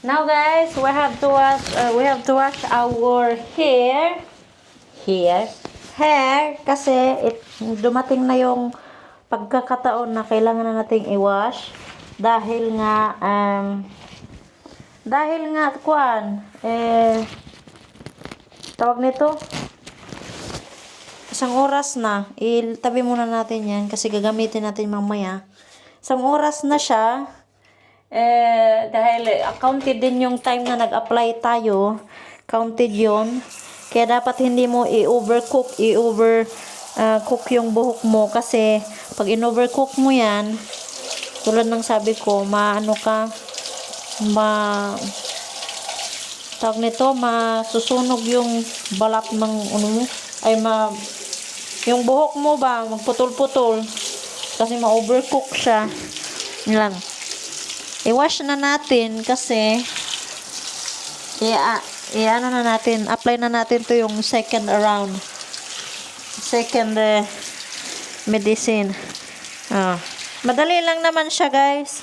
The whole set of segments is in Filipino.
Now guys, we have to wash our hair kasi dumating na yung pagkakataon na kailangan na nating i-wash dahil nga tawag nito, isang oras na. Itabi muna natin yan kasi gagamitin natin mamaya. Isang oras na siya. Dahil counted din yung time na nag-apply tayo. Counted yun. Kaya dapat hindi mo i-overcook yung buhok mo. Kasi pag in-overcook mo yan, tulad ng sabi ko, tawag nito, masusunog yung balat ng yung buhok mo ba, magputol-putol. Kasi ma-overcook siya. Yan. I-wash na natin kasi apply na natin to yung second medicine. Madali lang naman siya, guys.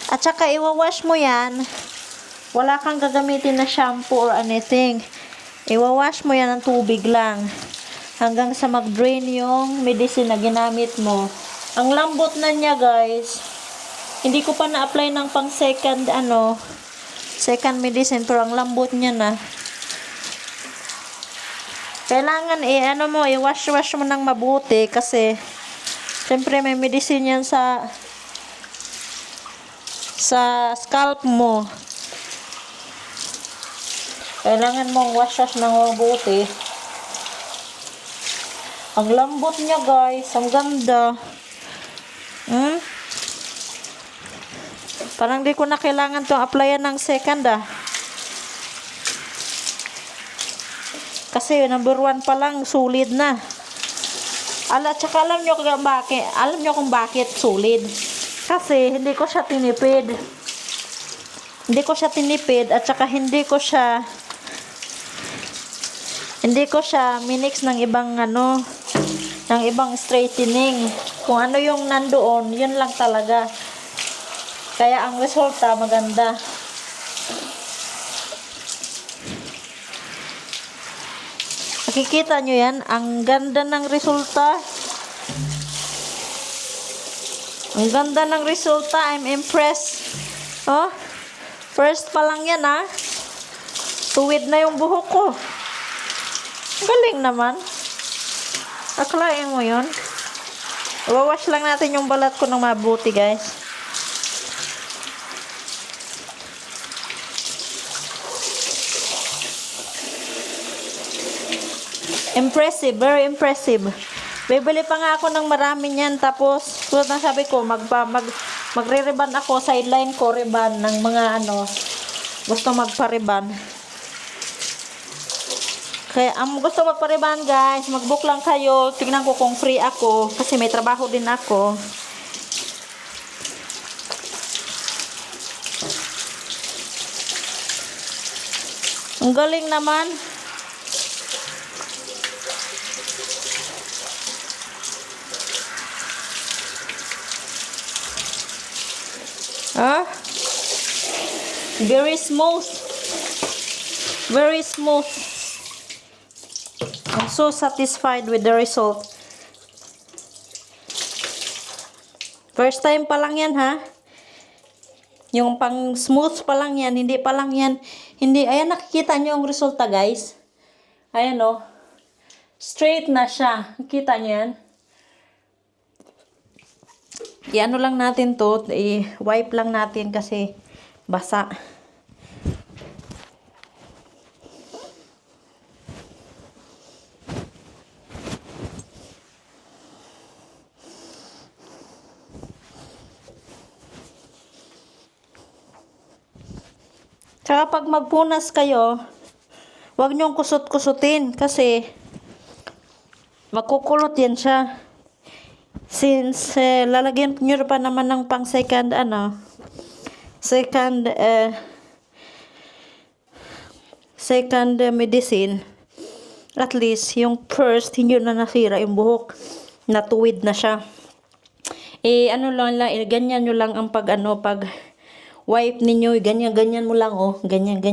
At saka i-wash mo yan, wala kang gagamitin na shampoo or anything. I-wash mo yan ng tubig lang hanggang sa mag-drain yung medicine na ginamit mo. Ang lambot na niya, guys. Hindi ko pa na-apply ng pang second medicine, pero ang lambot niya na. Kailangan i-wash mo ng mabuti kasi syempre may medicine yan sa scalp mo. Kailangan mong wash ng mabuti. Ang lambot niya, guys. Ang ganda. Parang di ko na kailangan itong applyan ng second kasi number 1 pa lang solid na. Tsaka alam nyo kung bakit solid. Kasi hindi ko siya tinipid at saka hindi ko siya minix ng ibang straightening. Kung ano yung nandoon, yun lang talaga. Kaya ang resulta maganda. Nakikita nyo yan? Ang ganda ng resulta. Ang ganda ng resulta. I'm impressed. First pa lang yan, tuwid na yung buhok ko. Galing naman. Akalain mo yun. Wawash lang natin yung balat ko ng mabuti, guys. Impressive, very impressive. Bibili pa nga ako ng marami niyan. Tapos, tulad ng sabi ko, magre-ribbon ako, sideline ko, ribbon ng mga gusto magpa-ribbon. Kaya ang gusto magpa-ribbon, guys, mag-book lang kayo. Tingnan ko kung free ako kasi may trabaho din ako. Ang galing naman. Very smooth. Very smooth. I'm so satisfied with the result. First time pa lang yan, yung pang smooth pa lang yan, hindi pa lang yan. Ayan, nakikita nyo yung resulta, guys. Ayan, straight na siya. Nakikita nyo yan? I-ano lang natin to, i-wipe lang natin kasi basa. Tsaka pag magpunas kayo, huwag nyong kusot-kusutin kasi magkukulot yan siya. Since lalagyan nyo pa naman ng pang second medicine, at least yung first hindi na nasira yung buhok, natuwid na siya. ano lang lang, ganyan nyo lang ang pag wipe ninyo, ganyan mo lang, oh, ganyan.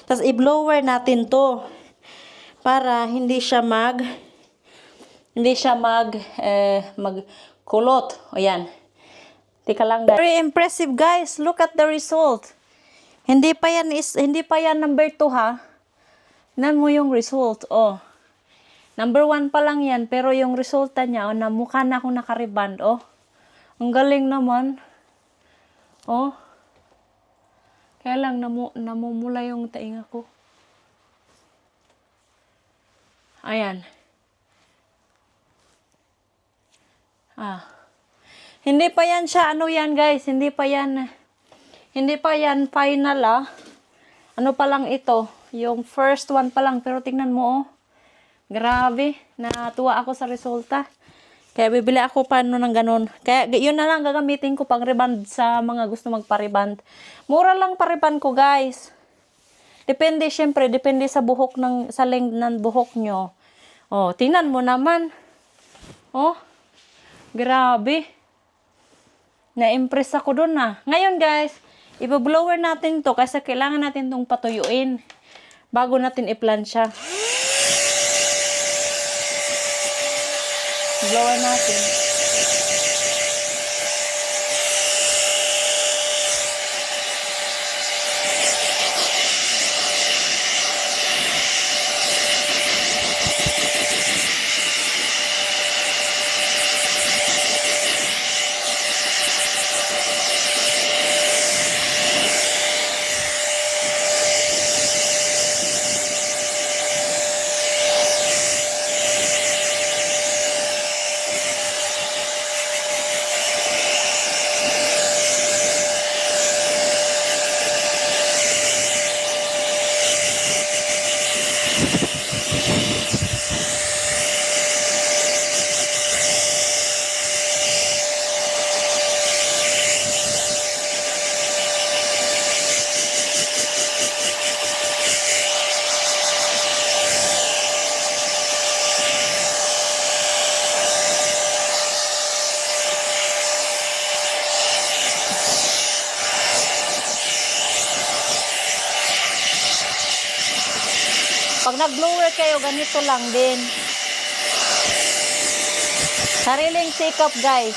Tapos i-blower natin to para magkulot. O yan. Tika lang guys. Very impressive guys. Look at the result. Hindi pa yan number 2 ha. Nan mo yung result. Oh. Number 1 pa lang yan, pero yung resulta niya, oh, mukha na akong nakariband. Oh. Ang galing naman. Oh. Kaya lang namumula yung tainga ko. Ayan. Hindi pa yan siya, ano yan guys, hindi pa yan final Ano pa lang ito, yung first one pa lang, pero tingnan mo oh. Grabe, natuwa ako sa resulta. Kaya bibili ako pa ng ganun. Kaya yun na lang gagamitin ko pang reband sa mga gusto magpa-reband. Mura lang pa-reband ko guys. Depende sa buhok sa length ng buhok nyo. Oh, tingnan mo naman. Oh. Grabe. Na-impress ako dun Ngayon guys, i-blower natin to kasi kailangan natin tong patuyuin bago natin i-plansya. Blower natin. Pag nag-blower kayo, ganito lang din. Sariling sikap, guys.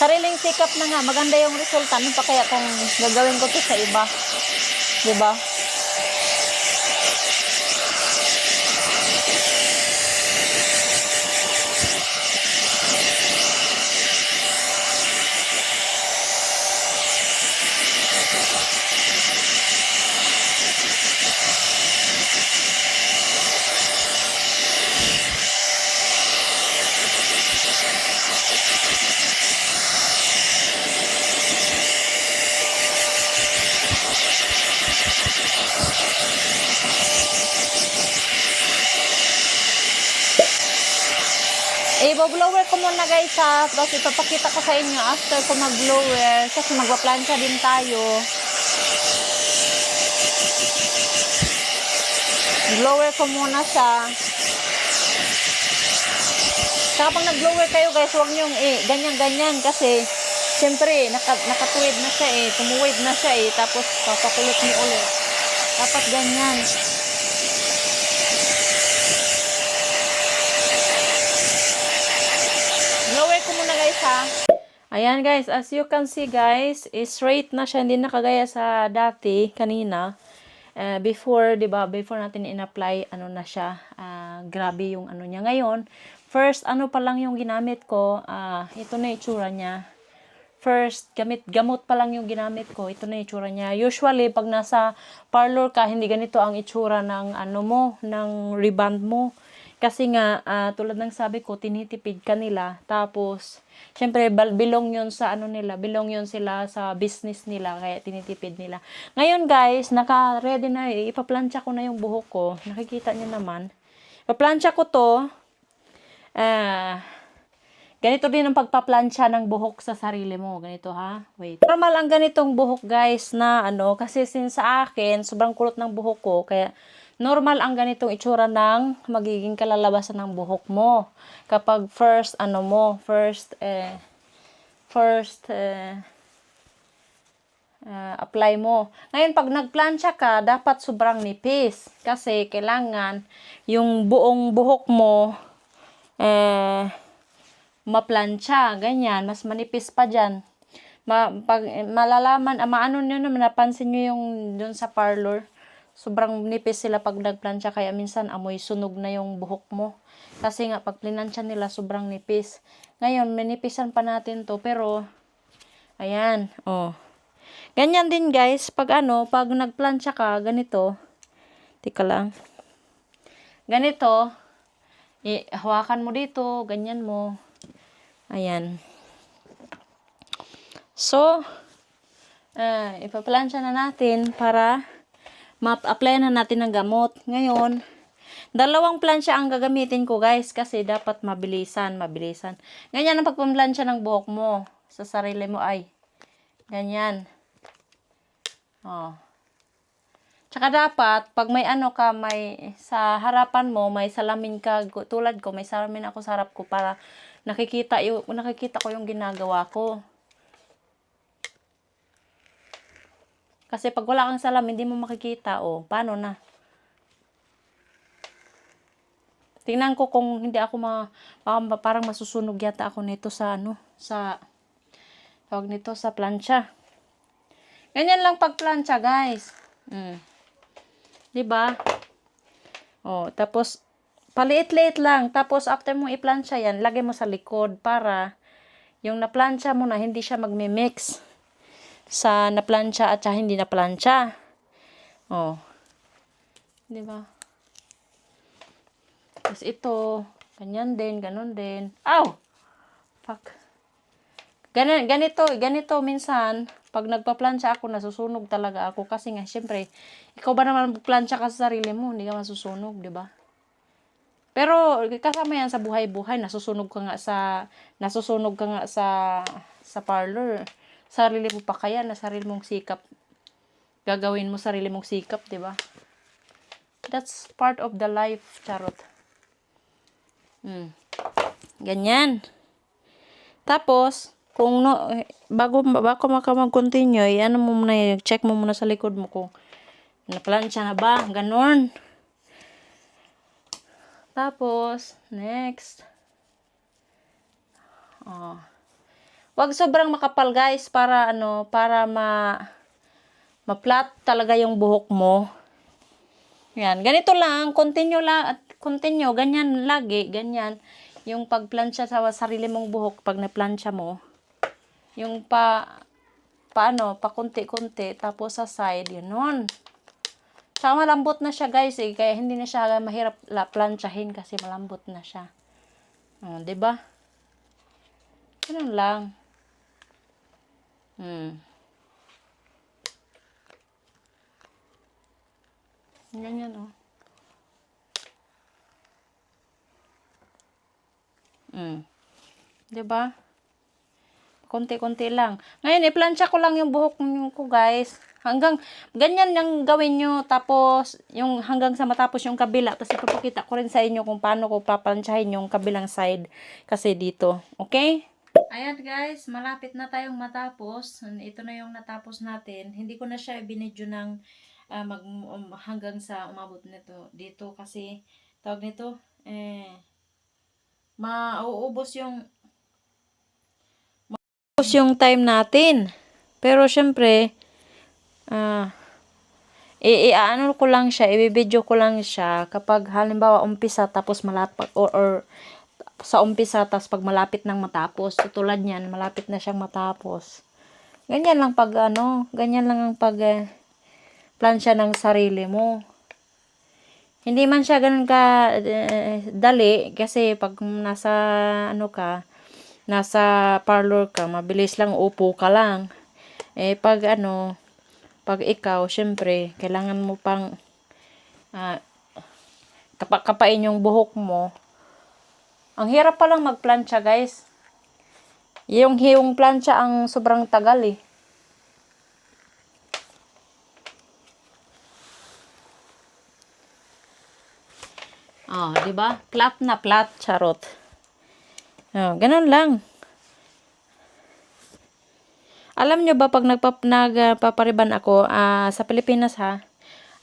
Sariling sikap na nga. Maganda yung resulta. Ano pa kaya kung gagawin ko to sa iba? Diba? I-blower ko muna guys tapos ipapakita ko sa inyo after ko mag-blower kasi magpa-plancha din tayo. Blower ko muna siya. Saka pag nag-blower kayo guys, huwag nyo ganyan-ganyan kasi siyempre nakatuwid na siya tumuwid na siya tapos papakulit niyo ulit. Dapat ganyan. Blower ko muna guys Ayan guys, as you can see guys, straight na siya, hindi nakagaya sa dati kanina. Before, 'di ba? Before natin in-apply, ano na siya, grabe yung ano niya ngayon. First, ano pa lang yung ginamit ko, ito na itsura niya. First, gamot pa lang yung ginamit ko, ito na itsura niya. Usually, pag nasa parlor ka, hindi ganito ang itsura ng ng reband mo. Kasi nga, tulad ng sabi ko, tinitipid ka nila. Tapos, syempre, belong yun sa belong yun sila sa business nila, kaya tinitipid nila. Ngayon guys, naka-ready na ipaplansya ko na yung buhok ko. Nakikita niyo naman. Ipaplansya ko to. Ganito din ang pagpaplansya ng buhok sa sarili mo. Ganito wait. Normal ang ganitong buhok guys na kasi since sa akin, sobrang kulot ng buhok ko, kaya normal ang ganitong itsura ng magiging kalalabasan ng buhok mo. Kapag first apply mo. Ngayon, pag nagplansya ka, dapat sobrang nipis. Kasi kailangan yung buong buhok mo maplansya. Ganyan, mas manipis pa dyan. Pag malalaman, maano nyo naman, napansin nyo yung dun sa parlor, sobrang nipis sila pag nagplansya, kaya minsan amoy sunog na yung buhok mo. Kasi nga, pag plinansya nila, sobrang nipis. Ngayon, minipisan pa natin to, pero, ayan, oh. Ganyan din guys, pag nagplansya ka, ganito, tika lang, ganito, hawakan mo dito, ganyan mo, ayan. So, ipaplansya na natin para ma-apply na natin ng gamot. Ngayon, 2 plansya ang gagamitin ko guys, kasi dapat mabilisan. Ganyan ang pagpamplansya ng buhok mo sa sarili mo ay, ganyan. Oh. Tsaka dapat, pag may may sa harapan mo, may salamin ka, tulad ko, may salamin ako sa harap ko para nakikita ko yung ginagawa ko. Kasi pag wala kang salamin, hindi mo makikita. O, paano na? Tingnan ko kung hindi ako parang masusunog yata ako nito sa tawag nito sa plancha. Ganyan lang pag plancha, guys. 'Di ba? Oh, tapos paliit-liit lang. Tapos after mo i-plancha 'yan, lagay mo sa likod para yung na-plancha mo na hindi siya magme-mix sa na-plancha at saka hindi na-plancha. Oh. 'Di ba? Tapos ito, ganyan din, ganun din. Aw! Fuck. Ganito minsan, pag nagpa-plancha ako, nasusunog talaga ako. Kasi nga, syempre, ikaw ba naman magplansya ka sa sarili mo, hindi ka masusunog, di ba? Pero, kasama yan sa buhay-buhay, nasusunog ka nga sa parlor. Sarili mo pa kaya, na sarili mong sikap. Gagawin mo sarili mong sikap, di ba? That's part of the life, charot. Ganyan. Tapos, kung bago mag-continue, mo muna, check mo muna sa likod mo kung naplansya na ba, ganon. Tapos, next. Wag sobrang makapal guys, para ma-flat talaga yung buhok mo. Yan, ganito lang, continue, ganyan lagi, ganyan. Yung pagplansya sa sarili mong buhok, pag naplansya mo, yung pa konti-konti, tapos sa side, yun nun. Tsaka malambot na siya guys, kaya hindi na siya mahirap plansyahin kasi malambot na siya. Diba? Ganun lang. Ganyan, oh. Diba? Konti-konti lang. Ngayon, i-plancha ko lang yung buhok ko, guys. Hanggang, ganyan yung gawin nyo. Tapos, yung hanggang sa matapos yung kabila. Tapos, ipapakita ko rin sa inyo kung paano ko paplansyahin yung kabilang side. Kasi dito. Okay? Ayan, guys. Malapit na tayong matapos. Ito na yung natapos natin. Hindi ko na siya binidyo ng hanggang sa umabot nito. Dito kasi, tawag nito, mauubos yung time natin. Pero syempre, ano ko lang siya, i-video ko lang siya kapag halimbawa umpisa tapos malapit or sa umpisa tapos pag malapit nang matapos. Tulad niyan, malapit na siyang matapos. Ganyan lang ganyan lang ang plansya ng sarili mo. Hindi man siya ganun ka dali kasi pag nasa nasa parlor ka, mabilis lang, upo ka lang. Pag ikaw, syempre, kailangan mo pang kapain yung buhok mo. Ang hirap palang magplansya, guys. Yung plansya ang sobrang tagal eh. di ba? Flat na flat, charot. Oh, ganun lang. Alam nyo ba, pag nagpapariban ako, sa Pilipinas ha,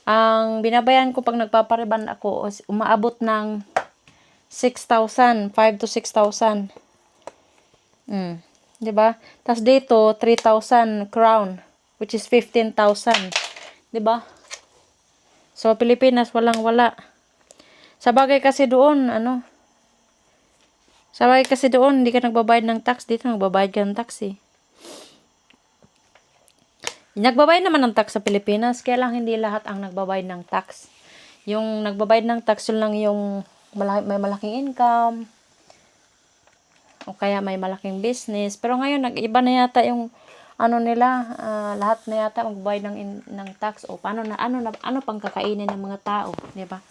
ang binabayan ko pag nagpapariban ako, umaabot ng 6,000, 5 to 6,000. 'Di ba? Tapos dito 3,000 crown, which is 15,000. 'Di ba? So Pilipinas walang-wala. Sa bagay kasi doon, hindi ka nagbabayad ng tax, dito nagbabayad ka ng tax eh. Nagbabayad naman ng tax sa Pilipinas, kaya lang hindi lahat ang nagbabayad ng tax. Yung nagbabayad ng tax, yun lang yung may malaking income, o kaya may malaking business. Pero ngayon, nag-iba na yata yung nila, lahat na yata magbabayad ng tax. O paano ano pang kakainin ng mga tao, di ba?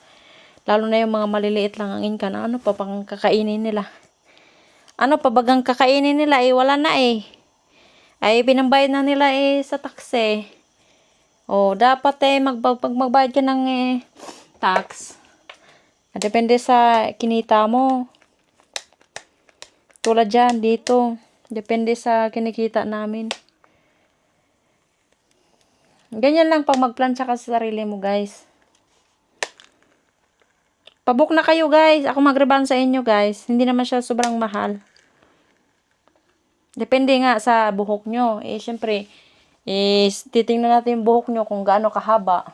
Lalo na yung mga maliliit lang ang income, ano pa pang kakainin nila? Ano pa bagang kakainin nila? Wala na eh. Ay, pinambayad na nila sa tax eh. O, dapat magbayad ka ng tax. Depende sa kinita mo. Tulad dyan, dito. Depende sa kinikita namin. Ganyan lang pag magplansya ka sa sarili mo, guys. Pabook na kayo, guys. Ako magreban sa inyo, guys. Hindi naman siya sobrang mahal. Depende nga sa buhok nyo. Syempre, titingnan natin yung buhok nyo kung gaano kahaba.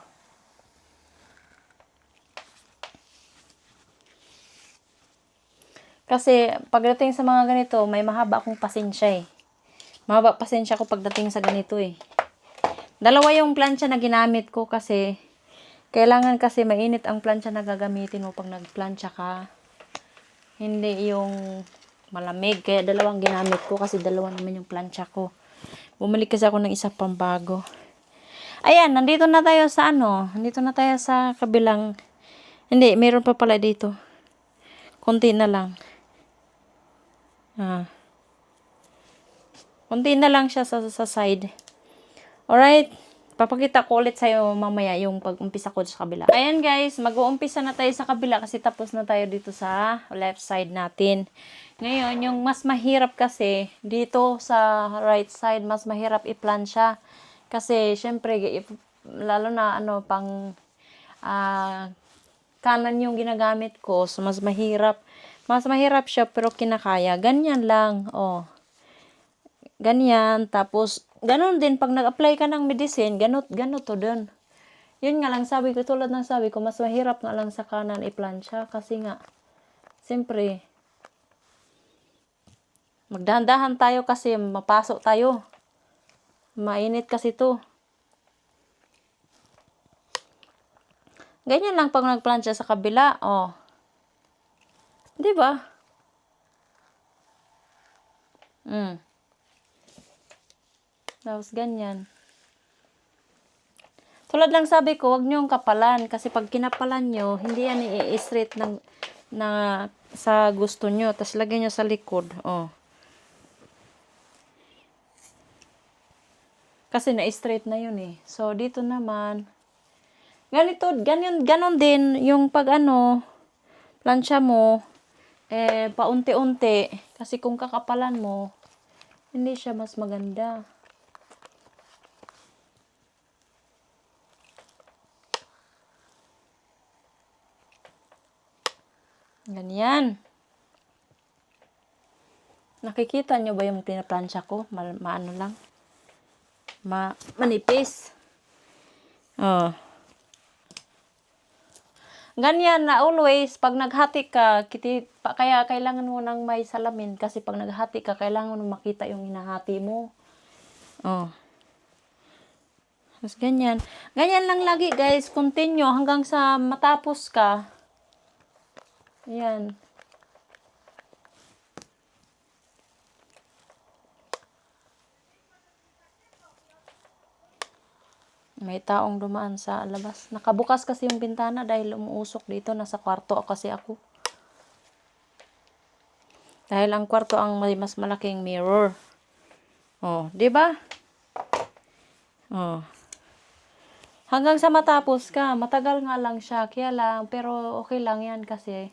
Kasi, pagdating sa mga ganito, may mahaba akong pasensya eh. Mahaba pasensya ko pagdating sa ganito eh. Dalawa yung plancha na ginamit ko kasi, kailangan kasi mainit ang plancha na gagamitin mo pag nagplancha ka. Hindi yung malamig. Kaya dalawang ginamit ko kasi dalawa naman yung plancha ko. Bumili kasi ako ng isa pang bago. Ayan, nandito na tayo sa Nandito na tayo sa kabilang. Hindi, meron pa pala dito. Konti na lang. Konti na lang siya sa side. Alright. Papakita ko ulit sa'yo mamaya yung pag-umpisa ko sa kabila. Ayan guys, mag-uumpisa na tayo sa kabila kasi tapos na tayo dito sa left side natin. Ngayon, yung mas mahirap kasi, dito sa right side, mas mahirap i-plansya. Kasi, syempre, lalo na pang kanan yung ginagamit ko, so mas mahirap. Mas mahirap siya pero kinakaya. Ganyan lang, Ganyan, tapos, ganun din, pag nag-apply ka ng medicine, ganun to dun. Yun nga lang, sabi ko, tulad ng sabi ko, mas mahirap nga lang sa kanan i-plansya, kasi nga, siyempre, magdahan-dahan tayo kasi mapasok tayo. Mainit kasi to. Ganyan lang pag nagplansya sa kabila, Di ba? Tapos ganyan. Tulad lang sabi ko, wag nyo kapalan. Kasi pag kinapalan nyo, hindi yan i-straight sa gusto nyo. Tapos lagyan nyo sa likod. Kasi na-straight na yun eh. So, dito naman, ganon din, yung pag plansya mo, paunti-unti. Kasi kung kakapalan mo, hindi siya mas maganda. Ganyan. Nakikita nyo ba yung pinaplansya ko? Maano lang. Manipis. Ganyan na always, pag naghati ka, kaya kailangan mo nang may salamin. Kasi pag naghati ka, kailangan mo makita yung hinahati mo. Tapos ganyan. Ganyan lang lagi guys. Continue hanggang sa matapos ka. Ayan. May taong dumaan sa labas. Nakabukas kasi yung bintana dahil umuusok dito. Nasa kwarto kasi ako. Dahil ang kwarto ang may mas malaking mirror. Di ba? Hanggang sa matapos ka. Matagal nga lang siya. Kaya lang, pero okay lang yan kasi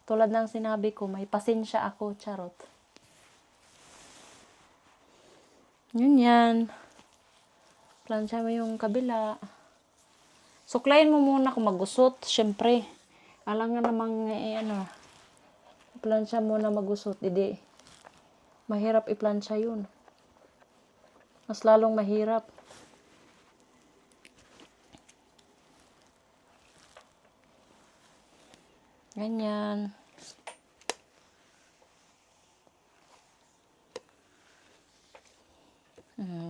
Tulad ng sinabi ko, may pasensya ako, charot. Yun yan. Plansya mo yung kabila. Suklayin mo muna kung magusot, syempre. Alam nga namang, plansya mo na magusot, hindi. Mahirap iplansya yun. Mas lalong mahirap. Ganyan.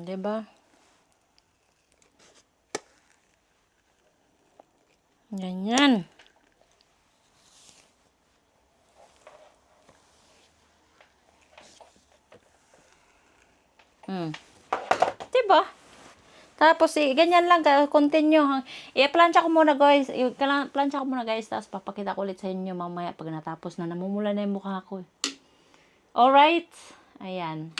Diba? Ganyan. Diba? Tapos, ganyan lang, continue. I-plancha ko muna, guys. I-plancha ko muna, guys. Tapos, papakita ko ulit sa inyo mamaya pag natapos na. Namumula na yung mukha ko. Alright. Ayan.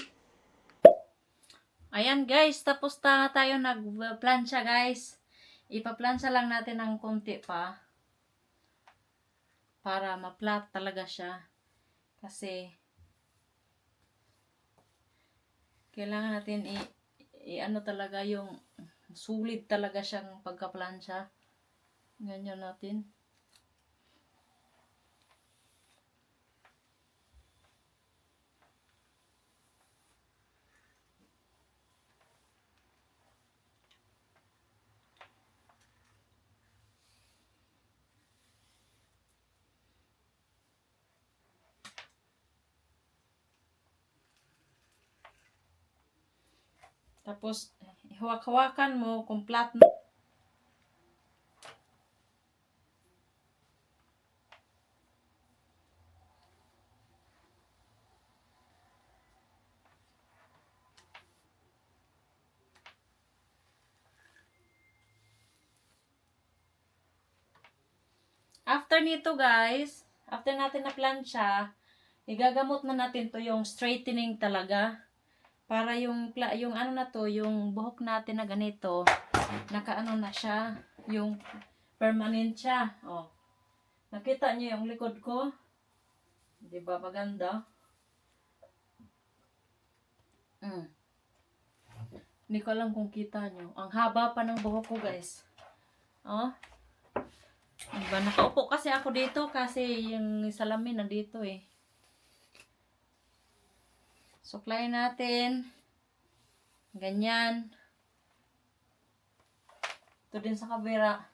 Ayan, guys. Tapos na tayo nag-plancha, guys. Ipa-plancha lang natin ng konti pa. Para ma-flat talaga siya. Kasi, kailangan natin ano talaga yung sulit talaga siyang pagka-plancha. Ganyan natin. Tapos, hawak-hawakan mo kung flat na. After nito, guys, after natin na plancha, igagamot na natin to yung straightening talaga. Para yung ano na to, yung buhok natin na ganito, nakaano na siya, yung permanent siya. Oh. Nakita niyo yung likod ko? 'Di ba maganda? Hindi ko alam kung kita niyo. Ang haba pa ng buhok ko, guys. Oh. Diba? Nakaupo kasi ako dito kasi yung salamin nandito eh. Suklayin natin. Ganyan. Ito din sa kabira.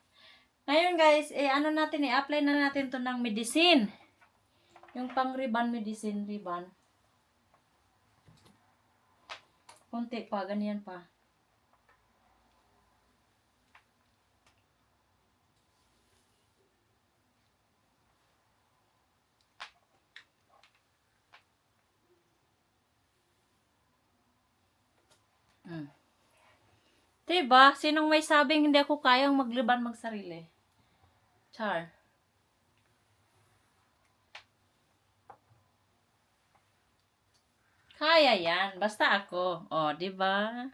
Ngayon, guys, ano natin, i-apply na natin to ng medicine. Yung pang ribbon, medicine ribbon. Konti pa, ganyan pa. Diba? Sinong may sabing hindi ako kayang magliban magsarili? Char. Kaya yan. Basta ako. O, diba?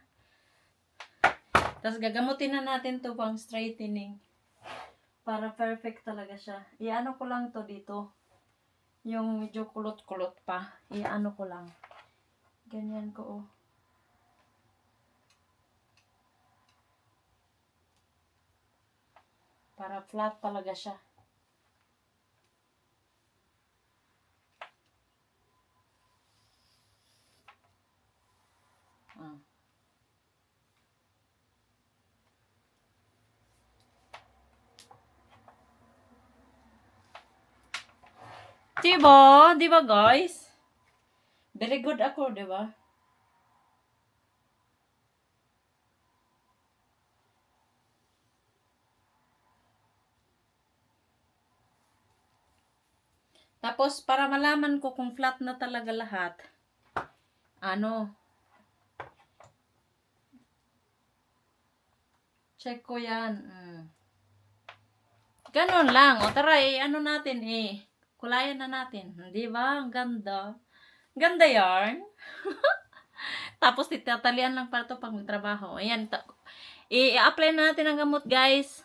Tapos gagamutin na natin to pang straightening. Para perfect talaga siya. Iano ko lang to dito. Yung medyo kulot-kulot pa. Iano ko lang. Ganyan ko, oh. Para flat talaga siya. Diba? Diba, guys? Very good ako, diba? Tapos, para malaman ko kung flat na talaga lahat, check ko yan. Ganon lang. O tara, ano natin, kulayan na natin. Di ba? Ang ganda. Ganda yarn. Tapos, titatalian lang para to pag magtrabaho. Ayan. I-apply na natin ang gamot, guys.